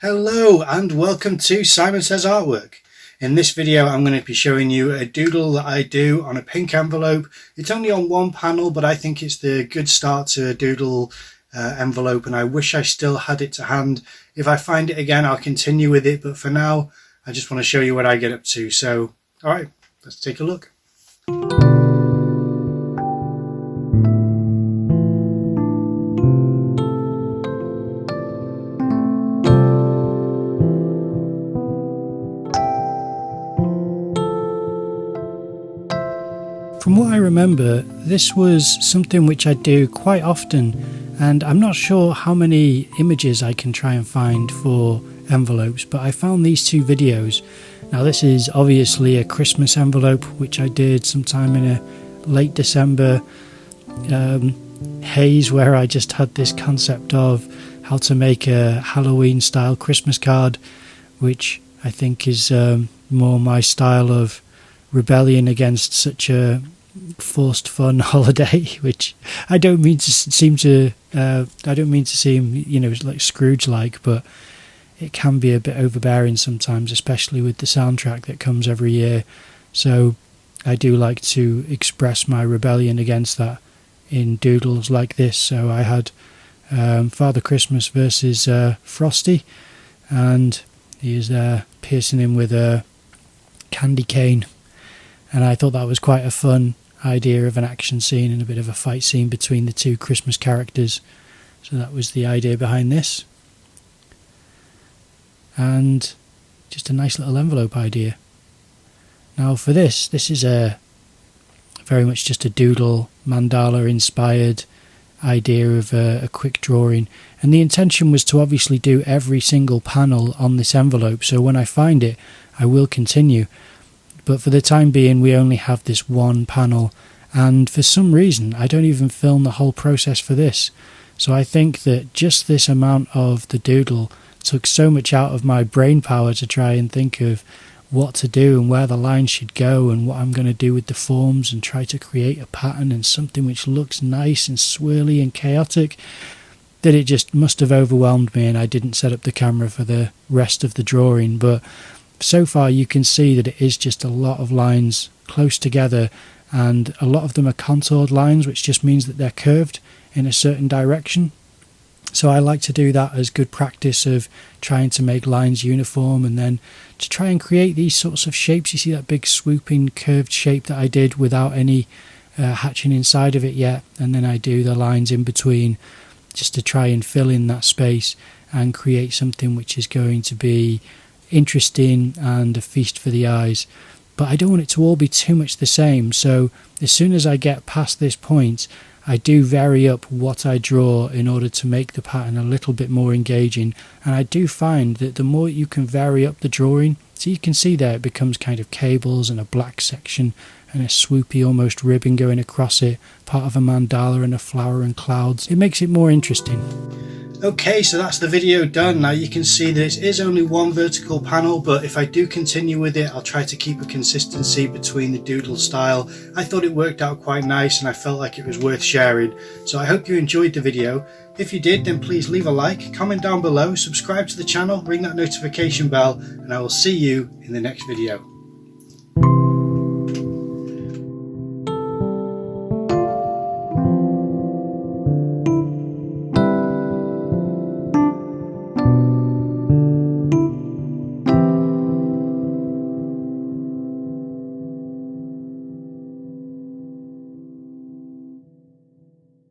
Hello and welcome to Simon Says Artwork. In this video I'm going to be showing you a doodle that I do on a pink envelope. It's only on one panel, but I think it's the good start to a doodle envelope, and I wish I still had it to hand. If I find it again I'll continue with it, but for now I just want to show you what I get up to. So alright, let's take a look. From what I remember, this was something which I do quite often, and I'm not sure how many images I can try and find for envelopes, but I found these two videos. Now this is obviously a Christmas envelope which I did sometime in a late December haze, where I just had this concept of how to make a Halloween style Christmas card, which I think is more my style of rebellion against such a forced fun holiday, which I don't mean to seem, you know, like Scrooge-like, but it can be a bit overbearing sometimes, especially with the soundtrack that comes every year. So I do like to express my rebellion against that in doodles like this. So I had Father Christmas versus Frosty, and he is piercing him with a candy cane. And I thought that was quite a fun idea of an action scene and a bit of a fight scene between the two Christmas characters. So that was the idea behind this. And just a nice little envelope idea. Now for this is a very much just a doodle, mandala inspired idea of a quick drawing. And the intention was to obviously do every single panel on this envelope. So when I find it, I will continue. But for the time being we only have this one panel, and for some reason I don't even film the whole process for this. So I think that just this amount of the doodle took so much out of my brain power to try and think of what to do and where the lines should go and what I'm going to do with the forms, and try to create a pattern and something which looks nice and swirly and chaotic, that it just must have overwhelmed me, and I didn't set up the camera for the rest of the drawing. But so far you can see that it is just a lot of lines close together, and a lot of them are contoured lines, which just means that they're curved in a certain direction. So I like to do that as good practice of trying to make lines uniform, and then to try and create these sorts of shapes. You see that big swooping curved shape that I did without any hatching inside of it yet, and then I do the lines in between just to try and fill in that space and create something which is going to be interesting and a feast for the eyes. But I don't want it to all be too much the same, so as soon as I get past this point I do vary up what I draw in order to make the pattern a little bit more engaging. And I do find that the more you can vary up the drawing, so you can see there it becomes kind of cables and a black section and a swoopy almost ribbon going across it, part of a mandala and a flower and clouds. It makes it more interesting. Okay, so that's the video done. Now you can see that it is only one vertical panel, but if I do continue with it I'll try to keep a consistency between the doodle style. I thought it worked out quite nice and I felt like it was worth sharing. So I hope you enjoyed the video. If you did, then please leave a like, comment down below, subscribe to the channel, ring that notification bell, and I will see you in the next video.